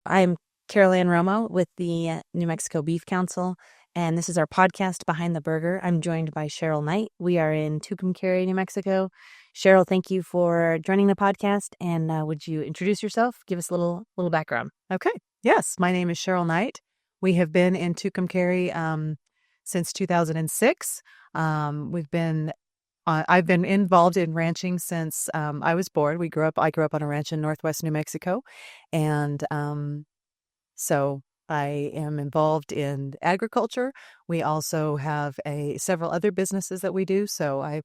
I'm Carol Ann Romo with the New Mexico Beef Council, and this is our podcast, Behind the Burger. I'm joined by Cheryl Knight. We are in Tucumcari, New Mexico. Cheryl, thank you for joining the podcast, and would you introduce yourself? Give us a little background. Okay. Yes, my name is Cheryl Knight. We have been in Tucumcari since 2006. I've been involved in ranching since I was born. I grew up on a ranch in northwest New Mexico, and so I am involved in agriculture. We also have several other businesses that we do. So I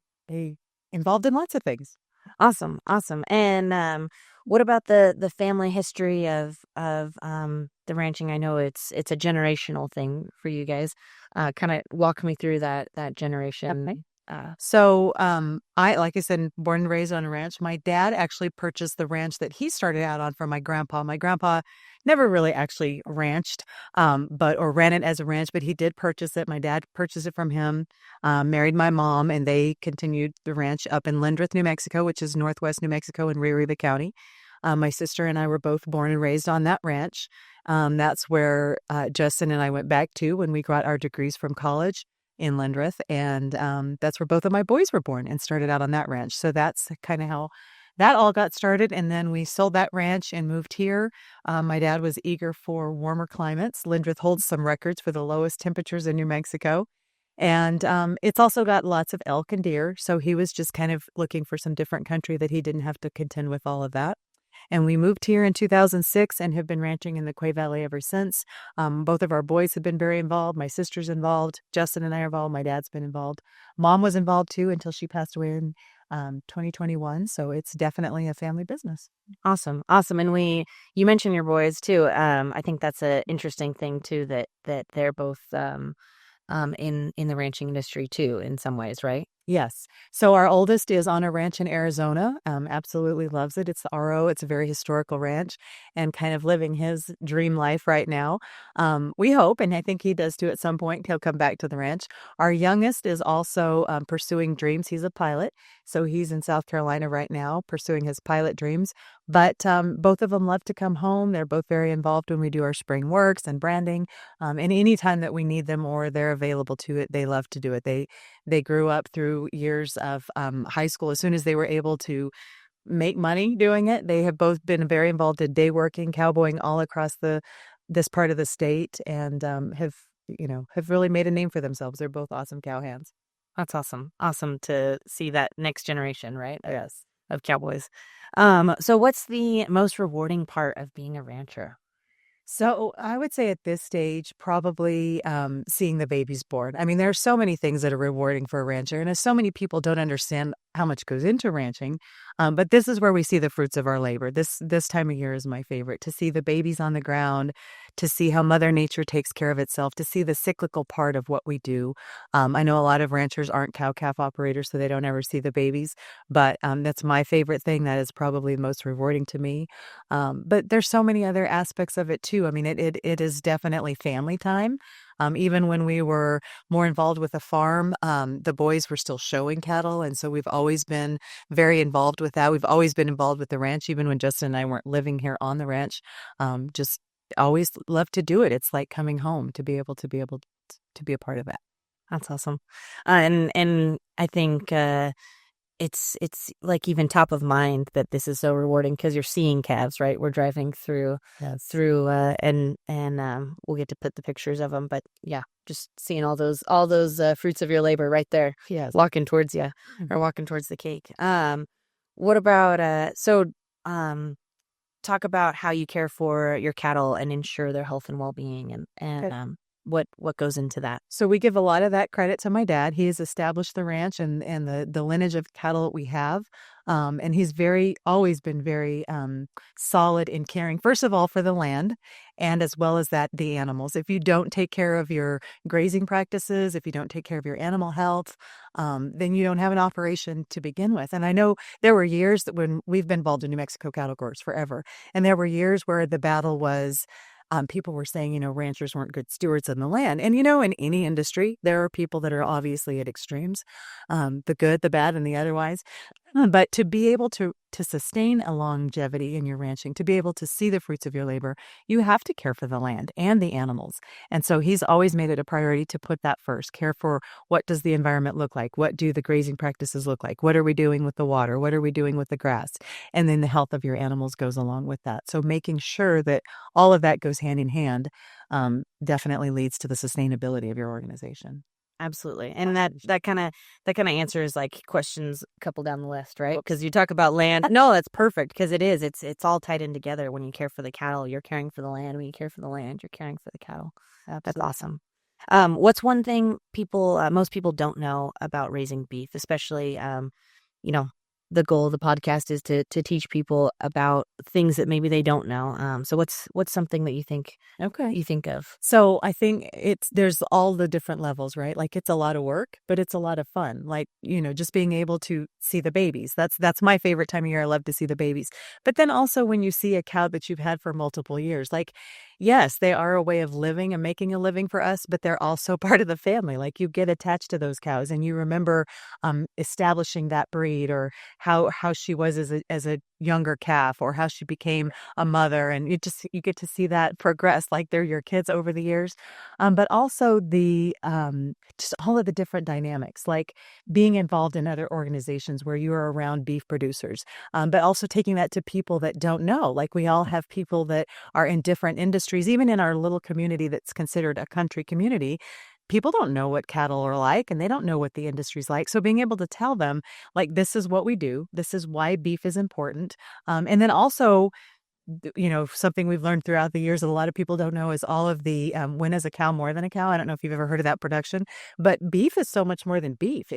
involved in lots of things. Awesome, awesome. And what about the family history of the ranching? I know it's a generational thing for you guys. Kind of walk me through that Okay. generation. Like I said, born and raised on a ranch. My dad actually purchased the ranch that he started out on from my grandpa. My grandpa never really actually ranched, or ran it as a ranch, but he did purchase it. My dad purchased it from him, married my mom, and they continued the ranch up in Lindrith, New Mexico, which is northwest New Mexico in Rio Arriba County. My sister and I were both born and raised on that ranch. That's where Justin and I went back to when we got our degrees from college in Lindrith, and that's where both of my boys were born and started out on that ranch. So that's kind of how that all got started. And then we sold that ranch and moved here. My dad was eager for warmer climates. Lindrith holds some records for the lowest temperatures in New Mexico. And it's also got lots of elk and deer. So he was just kind of looking for some different country that he didn't have to contend with all of that. And we moved here in 2006 and have been ranching in the Quay Valley ever since. Both of our boys have been very involved. My sister's involved. Justin and I are involved. My dad's been involved. Mom was involved too until she passed away in 2021. So it's definitely a family business. Awesome, awesome. And you mentioned your boys too. I think that's an interesting thing too that they're both in the ranching industry too in some ways, right? Yes. So our oldest is on a ranch in Arizona. Absolutely loves it. It's the RO. It's a very historical ranch and kind of living his dream life right now. We hope, and I think he does too at some point, he'll come back to the ranch. Our youngest is also pursuing dreams. He's a pilot. So he's in South Carolina right now pursuing his pilot dreams. But both of them love to come home. They're both very involved when we do our spring works and branding. And anytime that we need them or they're available to it, they love to do it. They grew up through years of high school. As soon as they were able to make money doing it, they have both been very involved in day working, cowboying all across this part of the state, and have really made a name for themselves. They're both awesome cowhands. That's awesome. Awesome to see that next generation, right? Yes. Of cowboys. So what's the most rewarding part of being a rancher? So I would say at this stage, probably seeing the babies born. I mean, there are so many things that are rewarding for a rancher, and as so many people don't understand how much goes into ranching, but this is where we see the fruits of our labor. This time of year is my favorite, to see the babies on the ground, to see how Mother Nature takes care of itself, to see the cyclical part of what we do. I know a lot of ranchers aren't cow-calf operators, so they don't ever see the babies, but that's my favorite thing. That is probably the most rewarding to me. But there's so many other aspects of it too. I mean, it is definitely family time. Even when we were more involved with the farm, the boys were still showing cattle. And so we've always been very involved with that. We've always been involved with the ranch, even when Justin and I weren't living here on the ranch. Just always loved to do it. It's like coming home to be a part of that. That's awesome. And I think it's like even top of mind that this is so rewarding because you're seeing calves, right? We're driving through Yes. through and we'll get to put the pictures of them, but yeah, just seeing all those fruits of your labor right there Yes. walking towards you or walking towards the cake. What about um talk about how you care for your cattle and ensure their health and well-being and Okay. what goes into that. So we give a lot of that credit to my dad. He has established the ranch and the lineage of cattle that we have. And he's always been very solid in caring, first of all, for the land, and as well as that, the animals. If you don't take care of your grazing practices, if you don't take care of your animal health, then you don't have an operation to begin with. And I know there were years that when we've been involved in New Mexico cattle growers forever, and there were years where the battle was people were saying, ranchers weren't good stewards of the land. And, in any industry, there are people that are obviously at extremes, the good, the bad, and the otherwise. But to be able to sustain a longevity in your ranching, to be able to see the fruits of your labor, you have to care for the land and the animals. And so he's always made it a priority to put that first. Care for what does the environment look like? What do the grazing practices look like? What are we doing with the water? What are we doing with the grass? And then the health of your animals goes along with that. So making sure that all of that goes hand in hand definitely leads to the sustainability of your organization. Absolutely. And that kind of answers like questions a couple down the list, right? Because you talk about land. No, that's perfect because it is. It's all tied in together. When you care for the cattle, you're caring for the land. When you care for the land, you're caring for the cattle. That's awesome. What's one thing most people don't know about raising beef, especially, the goal of the podcast is to teach people about things that maybe they don't know. So what's something that you think of? So I think there's all the different levels, right? Like it's a lot of work, but it's a lot of fun. Like, just being able to see the babies. That's my favorite time of year. I love to see the babies. But then also when you see a cow that you've had for multiple years, like, yes, they are a way of living and making a living for us, but they're also part of the family. Like you get attached to those cows and you remember establishing that breed, or how she was as a younger calf, or how she became a mother, and you get to see that progress like they're your kids over the years. But also the just all of the different dynamics, like being involved in other organizations where you are around beef producers, but also taking that to people that don't know. Like we all have people that are in different industries, even in our little community that's considered a country community. People don't know what cattle are like, and they don't know what the industry's like. So being able to tell them, like, this is what we do, this is why beef is important. And then also, something we've learned throughout the years that a lot of people don't know is all of the when is a cow more than a cow. I don't know if you've ever heard of that production, but beef is so much more than beef.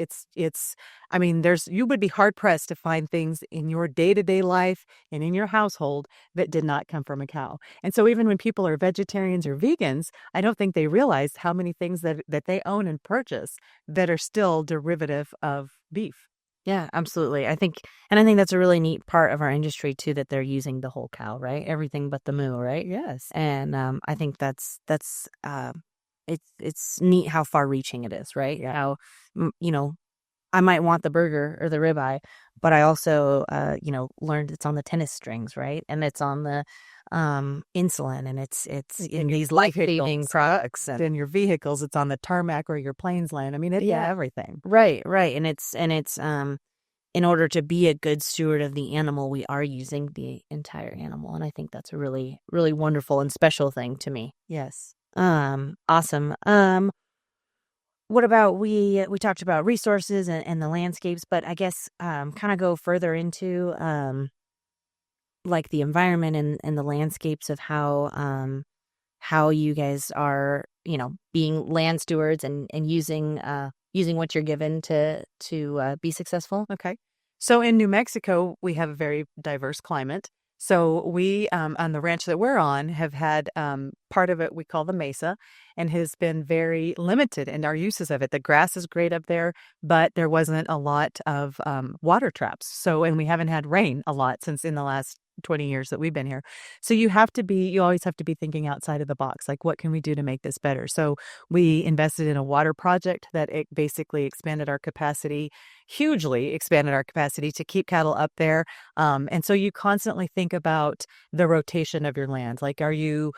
I mean, you would be hard pressed to find things in your day-to-day life and in your household that did not come from a cow. And so even when people are vegetarians or vegans, I don't think they realize how many things that they own and purchase that are still derivative of beef. Yeah, absolutely. I think that's a really neat part of our industry too, that they're using the whole cow, right? Everything but the moo, right? Yes. And I think that's it's neat how far reaching it is, right? Yeah. How I might want the burger or the ribeye, but I also learned it's on the tennis strings, right? And it's on the insulin, and it's in these life-saving products, and in your vehicles, it's on the tarmac where your planes land. I mean, everything. Right. And it's in order to be a good steward of the animal, we are using the entire animal. And I think that's a really, really wonderful and special thing to me. Yes. Awesome. What about we talked about resources and the landscapes, but I guess kind of go further into like the environment and the landscapes of how you guys are, being land stewards and using what you're given to be successful. Okay. So in New Mexico, we have a very diverse climate. So we, on the ranch that we're on, have had part of it we call the mesa, and has been very limited in our uses of it. The grass is great up there, but there wasn't a lot of water traps. And we haven't had rain a lot since in the last 20 years that we've been here. So you always have to be thinking outside of the box. Like, what can we do to make this better? So we invested in a water project that it basically hugely expanded our capacity to keep cattle up there. And so you constantly think about the rotation of your land. Like, are you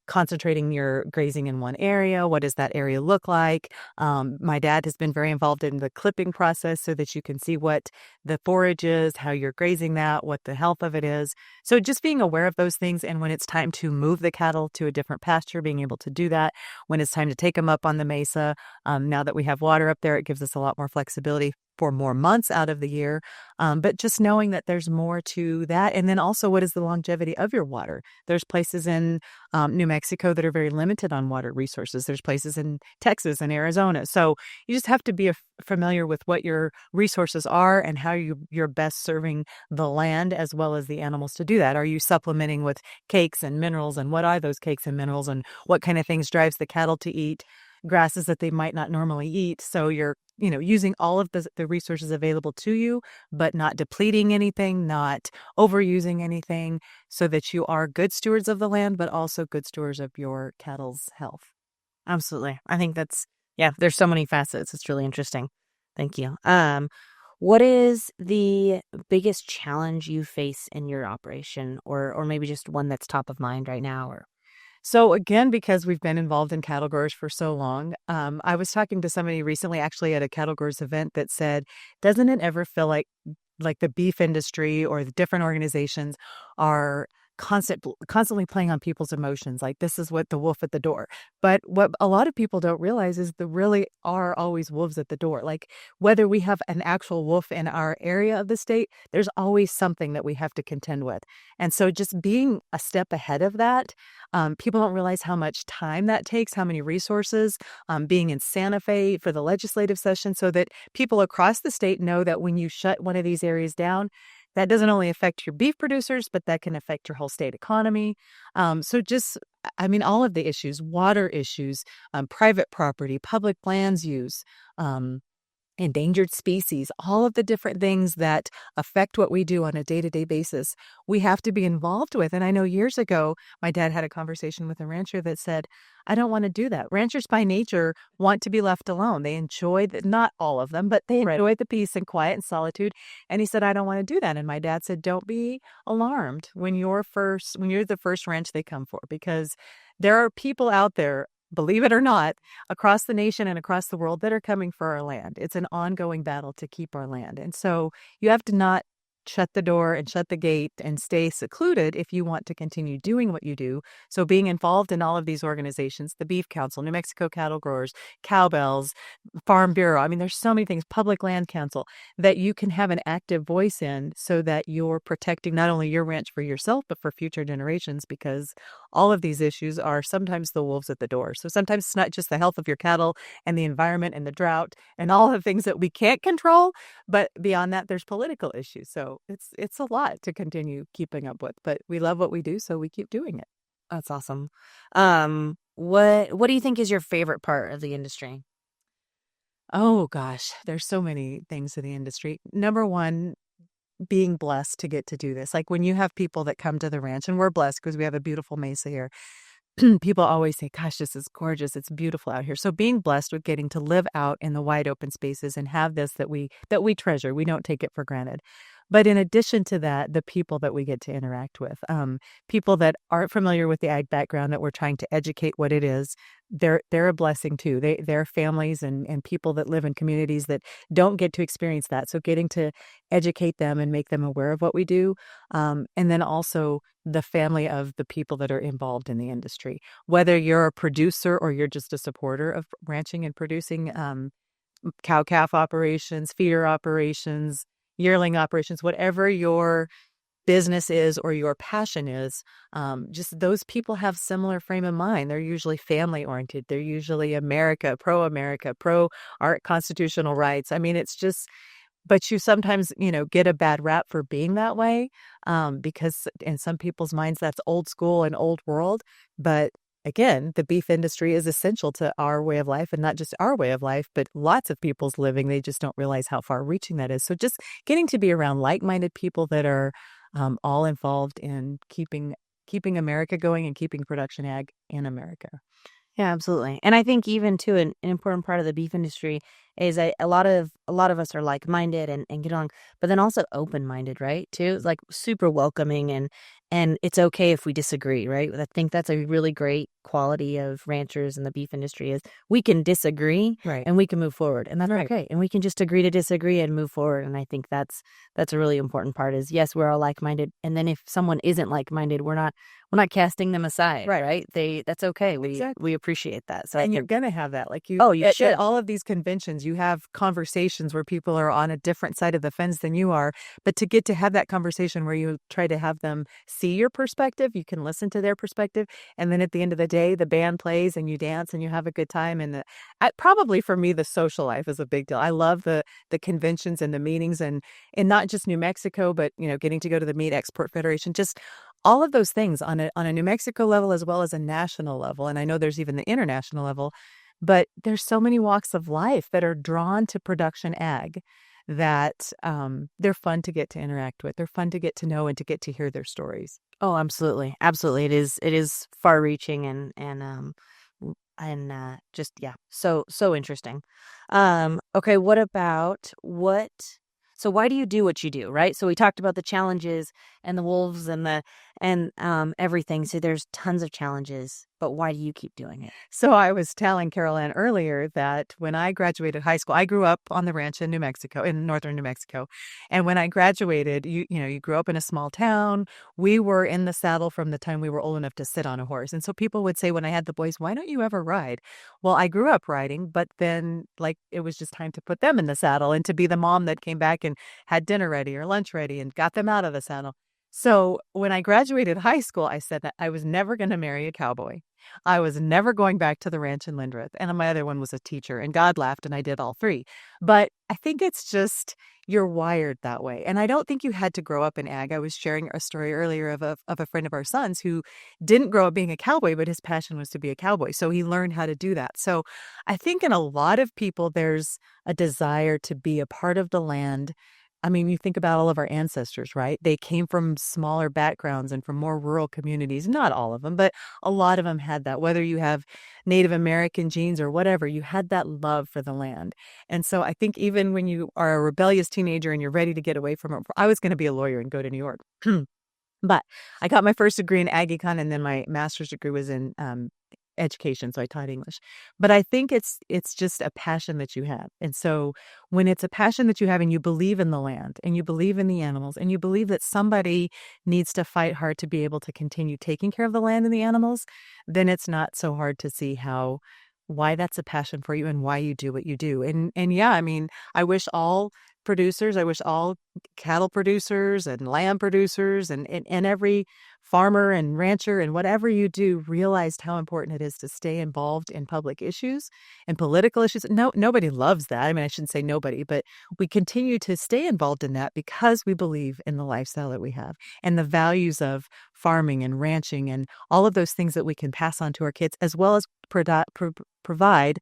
concentrating your grazing in one area? What does that area look like? My dad has been very involved in the clipping process so that you can see what the forage is, how you're grazing that, what the health of it is. So just being aware of those things, and when it's time to move the cattle to a different pasture, being able to do that. When it's time to take them up on the mesa, now that we have water up there, it gives us a lot more flexibility for more months out of the year. But just knowing that there's more to that. And then also, what is the longevity of your water? There's places in New Mexico that are very limited on water resources. There's places in Texas and Arizona. So you just have to be familiar with what your resources are and how you're best serving the land as well as the animals to do that. Are you supplementing with cakes and minerals? And what are those cakes and minerals? And what kind of things drives the cattle to eat grasses that they might not normally eat? So you're using all of the resources available to you, but not depleting anything, not overusing anything, so that you are good stewards of the land, but also good stewards of your cattle's health. Absolutely. I think yeah, there's so many facets. It's really interesting. Thank you. What is the biggest challenge you face in your operation, or maybe just one that's top of mind right now? Or So again, because we've been involved in cattle growers for so long, I was talking to somebody recently, actually at a cattle growers event, that said, "Doesn't it ever feel like the beef industry or the different organizations are constantly playing on people's emotions? Like this is what the wolf at the door." But what a lot of people don't realize is there really are always wolves at the door. Like whether we have an actual wolf in our area of the state, there's always something that we have to contend with. And so just being a step ahead of that, people don't realize how much time that takes, how many resources, being in Santa Fe for the legislative session, so that people across the state know that when you shut one of these areas down, that doesn't only affect your beef producers, but that can affect your whole state economy. So just, I mean, all of the issues, water issues, private property, public lands use, endangered species, all of the different things that affect what we do on a day-to-day basis, we have to be involved with. And I know years ago, my dad had a conversation with a rancher that said, "I don't want to do that." Ranchers by nature want to be left alone. They enjoy not all of them, but they enjoy the peace and quiet and solitude. And he said, "I don't want to do that." And my dad said, "Don't be alarmed when you're the first ranch they come for, because there are people out there, believe it or not, across the nation and across the world, that are coming for our land. It's an ongoing battle to keep our land. And so you have to not shut the door and shut the gate and stay secluded if you want to continue doing what you do." So being involved in all of these organizations, the Beef Council, New Mexico Cattle Growers, Cowbells, Farm Bureau, I mean, there's so many things, Public Land Council, that you can have an active voice in, so that you're protecting not only your ranch for yourself, but for future generations, because all of these issues are sometimes the wolves at the door. So sometimes it's not just the health of your cattle and the environment and the drought and all the things that we can't control, but beyond that, there's political issues. So it's a lot to continue keeping up with, but we love what we do, so we keep doing it. That's awesome. What do you think is your favorite part of the industry? Oh gosh, there's so many things in the industry. Number one, being blessed to get to do this. Like when you have people that come to the ranch, and we're blessed because we have a beautiful mesa here. People always say, "Gosh, this is gorgeous. It's beautiful out here." So being blessed with getting to live out in the wide open spaces and have this that we treasure, we don't take it for granted. But in addition to that, the people that we get to interact with, people that aren't familiar with the ag background that we're trying to educate what it is, they're a blessing too. They're families and people that live in communities that don't get to experience that. So getting to educate them and make them aware of what we do, and then also the family of the people that are involved in the industry, whether you're a producer or you're just a supporter of ranching and producing, cow-calf operations, feeder operations, yearling operations, whatever your business is or your passion is, just those people have similar frame of mind. They're usually family-oriented. They're usually America, pro our constitutional rights. I mean, it's just, but you sometimes, get a bad rap for being that way, because in some people's minds, that's old school and old world. But again, the beef industry is essential to our way of life, and not just our way of life, but lots of people's living. They just don't realize how far reaching that is. So just getting to be around like-minded people that are all involved in keeping America going and keeping production ag in America. Yeah, absolutely. And I think even too an important part of the beef industry is a lot of us are like-minded and get along, but then also open-minded, right? Too. It's like super welcoming and it's okay if we disagree, right? I think that's a really great quality of ranchers in the beef industry is we can disagree Right. and we can move forward. And that's Right. okay. And we can just agree to disagree and move forward. And I think that's a really important part is yes, we're all like-minded. And then if someone isn't like-minded, we're not casting them aside, Right. right? That's okay. Exactly. We appreciate that. So I And you're think, gonna have that, like, you at should. all of these conventions, you have conversations where people are on a different side of the fence than you are, but to get to have that conversation where you try to have them see your perspective, you can listen to their perspective, and then at the end of the day, the band plays and you dance and you have a good time, and probably for me, the social life is a big deal. I love the conventions and the meetings and not just New Mexico, but, getting to go to the Meat Export Federation, just all of those things on a New Mexico level as well as a national level, and I know there's even the international level, But there's so many walks of life that are drawn to production ag that they're fun to get to interact with. They're fun to get to know and to get to hear their stories. Oh, absolutely. Absolutely. It is far reaching just yeah, so interesting. Okay, what about what so why do you do what you do, right? So we talked about the challenges and the wolves and everything. So there's tons of challenges, but why do you keep doing it? So I was telling Carol Ann earlier that when I graduated high school, I grew up on the ranch in New Mexico, in northern New Mexico. And when I graduated, you grew up in a small town. We were in the saddle from the time we were old enough to sit on a horse. And so people would say when I had the boys, why don't you ever ride? Well, I grew up riding, but then like it was just time to put them in the saddle and to be the mom that came back and had dinner ready or lunch ready and got them out of the saddle. So when I graduated high school, I said that I was never going to marry a cowboy. I was never going back to the ranch in Lindrith. And my other one was a teacher, and God laughed, and I did all three. But I think it's just you're wired that way. And I don't think you had to grow up in ag. I was sharing a story earlier of a friend of our son's who didn't grow up being a cowboy, but his passion was to be a cowboy. So he learned how to do that. So I think in a lot of people, there's a desire to be a part of the land. I mean, you think about all of our ancestors, right? They came from smaller backgrounds and from more rural communities. Not all of them, but a lot of them had that. Whether you have Native American genes or whatever, you had that love for the land. And so I think even when you are a rebellious teenager and you're ready to get away from it, I was going to be a lawyer and go to New York. But I got my first degree in ag econ, and then my master's degree was in education, so I taught English. But I think it's just a passion that you have. And so when it's a passion that you have and you believe in the land and you believe in the animals and you believe that somebody needs to fight hard to be able to continue taking care of the land and the animals, then it's not so hard to see why that's a passion for you and why you do what you do. And yeah, I mean, I wish all cattle producers and lamb producers and every farmer and rancher and whatever you do realized how important it is to stay involved in public issues and political issues. No, nobody loves that. I mean, I shouldn't say nobody, but we continue to stay involved in that because we believe in the lifestyle that we have and the values of farming and ranching and all of those things that we can pass on to our kids, as well as provide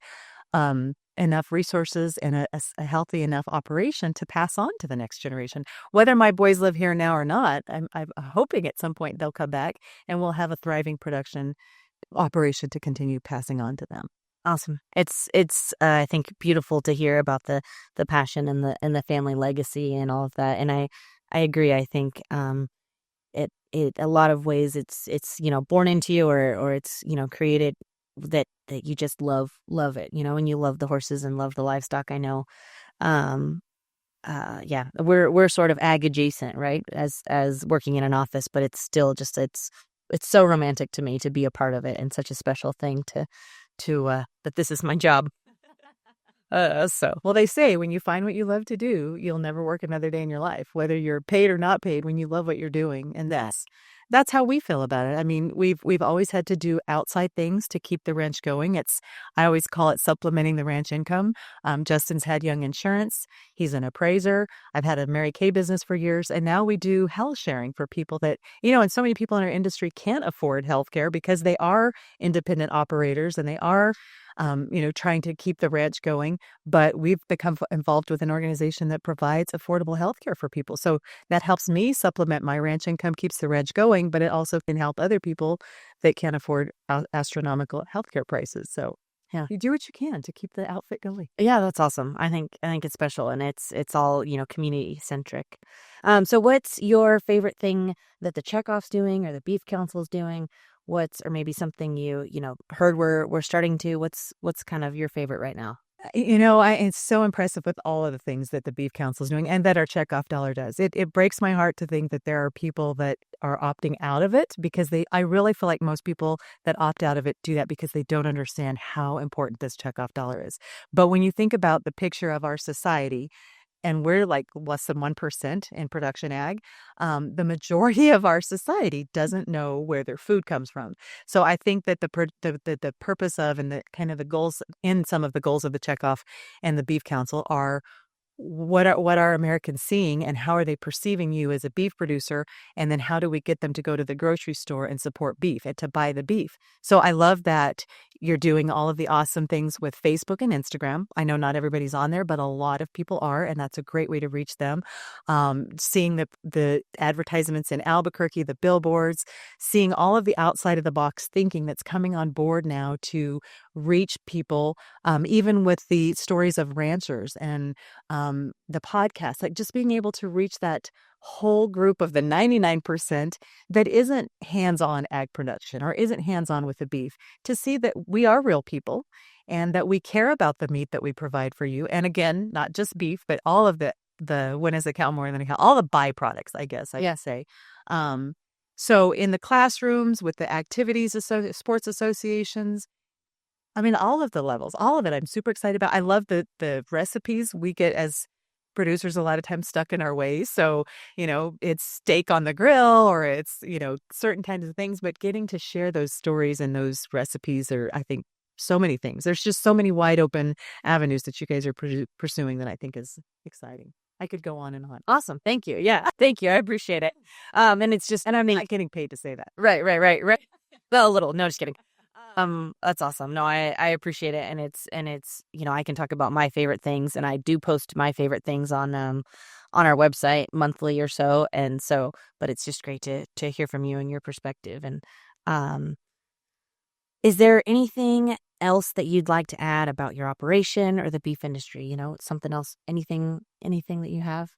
enough resources and a healthy enough operation to pass on to the next generation. Whether my boys live here now or not, I'm hoping at some point they'll come back and we'll have a thriving production operation to continue passing on to them. Awesome. It's I think beautiful to hear about the passion and the family legacy and all of that. And I agree. I think it a lot of ways it's born into you or it's created that you just love it, and you love the horses and love the livestock. I know. Yeah, we're sort of ag adjacent, right? As working in an office, but it's still just it's so romantic to me to be a part of it and such a special thing to that this is my job. Well, they say when you find what you love to do, you'll never work another day in your life, whether you're paid or not paid, when you love what you're doing. And that's how we feel about it. I mean, we've always had to do outside things to keep the ranch going. I always call it supplementing the ranch income. Justin's had Young Insurance. He's an appraiser. I've had a Mary Kay business for years. And now we do health sharing for people that, and so many people in our industry can't afford health care because they are independent operators and they are trying to keep the ranch going. But we've become involved with an organization that provides affordable health care for people. So that helps me supplement my ranch income, keeps the ranch going, but it also can help other people that can't afford astronomical healthcare prices. So Yeah. you do what you can to keep the outfit going. Yeah, that's awesome. I think it's special and it's all, community centric. So what's your favorite thing that the checkoff's doing or the beef council's doing? Or maybe something you heard we're starting to, what's kind of your favorite right now? It's so impressive with all of the things that the Beef Council is doing and that our checkoff dollar does. It breaks my heart to think that there are people that are opting out of it because I really feel like most people that opt out of it do that because they don't understand how important this checkoff dollar is. But when you think about the picture of our society, and we're like less than 1% in production ag, the majority of our society doesn't know where their food comes from. So I think that the purpose of and the kind of the goals in some of the goals of the checkoff and the Beef Council are what are Americans seeing and how are they perceiving you as a beef producer? And then how do we get them to go to the grocery store and support beef and to buy the beef? So I love that You're doing all of the awesome things with Facebook and Instagram. I know not everybody's on there, but a lot of people are, and that's a great way to reach them. Seeing the advertisements in Albuquerque, the billboards, seeing all of the outside of the box thinking that's coming on board now to reach people, even with the stories of ranchers and the podcast, like just being able to reach that whole group of the 99% that isn't hands-on ag production or isn't hands-on with the beef, to see that we are real people and that we care about the meat that we provide for you. And again, not just beef, but all of the when is a cow more than a cow, all the byproducts, I guess I could say. So in the classrooms with the activities, sports associations, I mean, all of the levels, all of it, I'm super excited about. I love the recipes we get as producers a lot of times stuck in our ways. So, it's steak on the grill or it's, certain kinds of things, but getting to share those stories and those recipes are, I think, so many things. There's just so many wide open avenues that you guys are pursuing that I think is exciting. I could go on and on. Awesome. Thank you. Yeah. Thank you. I appreciate it. And it's just, and I mean, not getting paid to say that. Right. Well, a little, no, just kidding. That's awesome. No, I appreciate it. And it's, I can talk about my favorite things, and I do post my favorite things on our website monthly or so. And so, but it's just great to hear from you and your perspective. And, is there anything else that you'd like to add about your operation or the beef industry? Something else, anything that you have?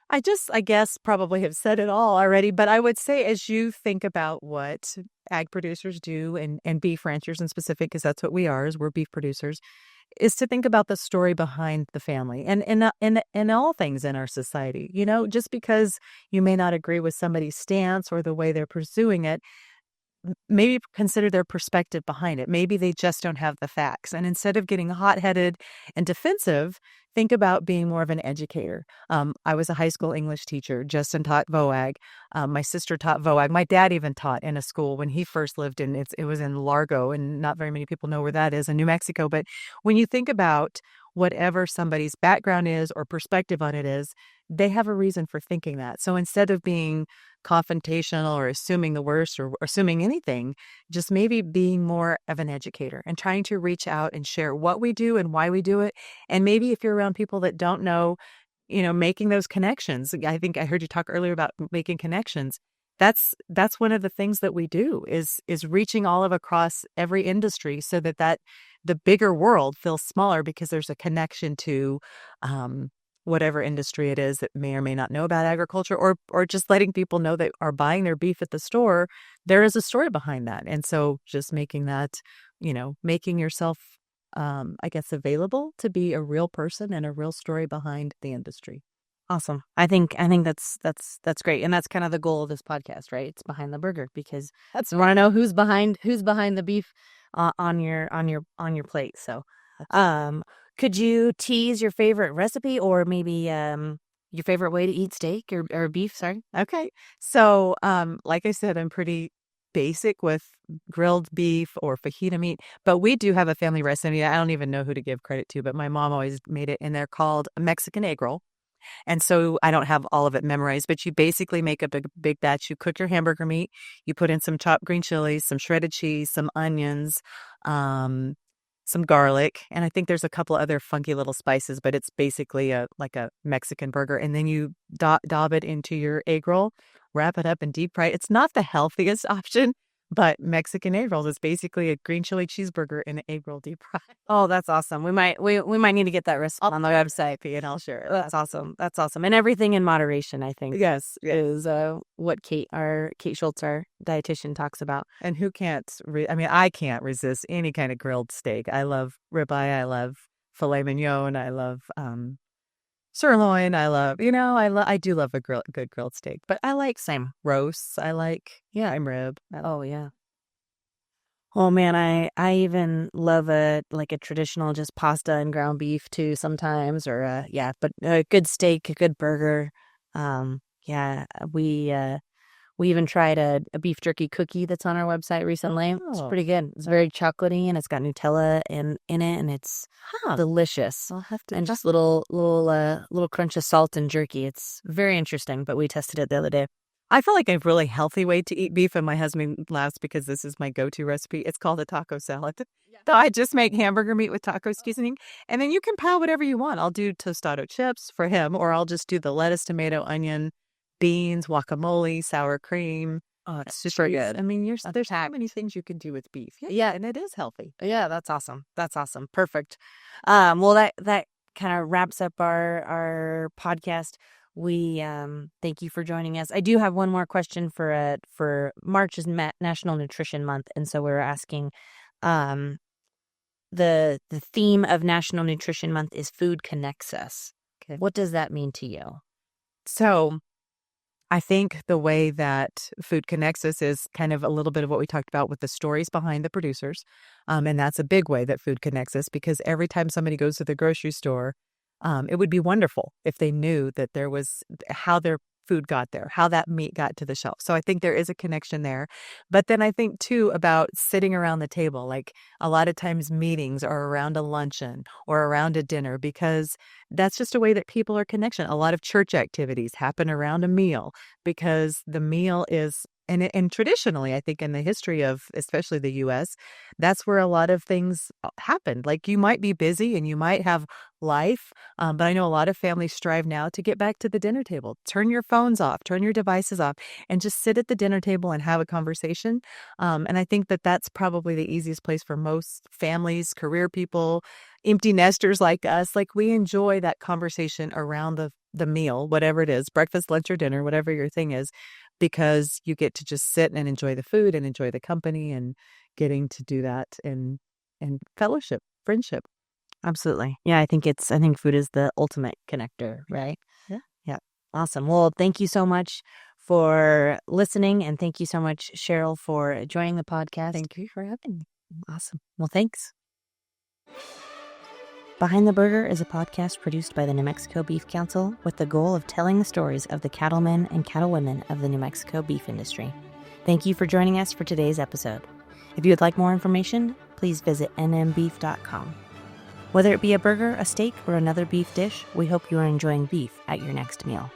I guess, probably have said it all already, but I would say as you think about what ag producers do and beef ranchers in specific, because that's what we are, is we're beef producers, is to think about the story behind the family and all things in our society. Just because you may not agree with somebody's stance or the way they're pursuing it, maybe consider their perspective behind it. Maybe they just don't have the facts. And instead of getting hot-headed and defensive, think about being more of an educator. I was a high school English teacher. Justin taught VOAG. My sister taught VOAG. My dad even taught in a school when he first lived in it was in Largo, and not very many people know where that is in New Mexico. But when you think about whatever somebody's background is or perspective on it is, they have a reason for thinking that. So instead of being confrontational or assuming the worst or assuming anything, just maybe being more of an educator and trying to reach out and share what we do and why we do it. And maybe if you're around people that don't know, making those connections. I think I heard you talk earlier about making connections. That's one of the things that we do is reaching all of across every industry so that the bigger world feels smaller because there's a connection to whatever industry it is that may or may not know about agriculture, or just letting people know that are buying their beef at the store, there is a story behind that. And so just making that, making yourself, I guess, available to be a real person and a real story behind the industry. Awesome. I think that's great. And that's kind of the goal of this podcast, right? It's behind the burger, because we want to know who's behind the beef on your plate. So, could you tease your favorite recipe or maybe your favorite way to eat steak or beef? Sorry. Okay. So, like I said, I'm pretty basic with grilled beef or fajita meat, but we do have a family recipe. I don't even know who to give credit to, but my mom always made it, and they're called a Mexican egg roll. And so I don't have all of it memorized, but you basically make a big batch. You cook your hamburger meat, you put in some chopped green chilies, some shredded cheese, some onions, some garlic, and I think there's a couple other funky little spices, but it's basically like a Mexican burger. And then you daub it into your egg roll, wrap it up and deep fry it. It's not the healthiest option, but Mexican egg rolls is basically a green chili cheeseburger in an egg roll deep fry. Oh, that's awesome. We might need to get that recipe on the website, and I'll share it. That's awesome. That's awesome. And everything in moderation, I think. Yes. Is what Kate Schultz, our dietitian, talks about. And who can't? I can't resist any kind of grilled steak. I love ribeye. I love filet mignon. I love sirloin. I do love a good grilled steak, but I like same roasts. I like prime rib. Oh yeah. Oh man, I even love a traditional just pasta and ground beef too sometimes, or but a good steak, a good burger. We even tried a beef jerky cookie that's on our website recently. It's pretty good. It's very chocolatey, and it's got Nutella in it, and it's delicious. I'll have to. And just little crunch of salt and jerky. It's very interesting, but we tested it the other day. I feel like a really healthy way to eat beef, and my husband laughs because this is my go-to recipe. It's called a taco salad. So I just make hamburger meat with taco seasoning, and then you can pile whatever you want. I'll do tostado chips for him, or I'll just do the lettuce, tomato, onion, beans, guacamole, sour cream. Oh, it's super good. I mean, there's so packed. many things you can do with beef. Yeah. And it is healthy. Yeah, that's awesome. That's awesome. Perfect. Well, that kind of wraps up our podcast. We thank you for joining us. I do have one more question for March is National Nutrition Month, and so we're asking, um, the theme of National Nutrition Month is food connects us. Okay. What does that mean to you? So I think the way that food connects us is kind of a little bit of what we talked about with the stories behind the producers. And that's a big way that food connects us, because every time somebody goes to the grocery store, it would be wonderful if they knew that there was how their food got there, how that meat got to the shelf. So I think there is a connection there. But then I think too about sitting around the table. Like a lot of times meetings are around a luncheon or around a dinner, because that's just a way that people are connection. A lot of church activities happen around a meal, because the meal is and traditionally, I think in the history of especially the US, that's where a lot of things happened. Like you might be busy and you might have life, but I know a lot of families strive now to get back to the dinner table. Turn your phones off, turn your devices off, and just sit at the dinner table and have a conversation. And I think that that's probably the easiest place for most families, career people, empty nesters like us. Like we enjoy that conversation around the meal, whatever it is, breakfast, lunch, or dinner, whatever your thing is, because you get to just sit and enjoy the food and enjoy the company and getting to do that and fellowship, friendship. Absolutely. Yeah, I think food is the ultimate connector, right? Yeah. Yeah. Awesome. Well, thank you so much for listening, and thank you so much, Cheryl, for joining the podcast. Thank you for having me. Awesome. Well, thanks. Behind the Burger is a podcast produced by the New Mexico Beef Council with the goal of telling the stories of the cattlemen and cattlewomen of the New Mexico beef industry. Thank you for joining us for today's episode. If you would like more information, please visit nmbeef.com. Whether it be a burger, a steak, or another beef dish, we hope you are enjoying beef at your next meal.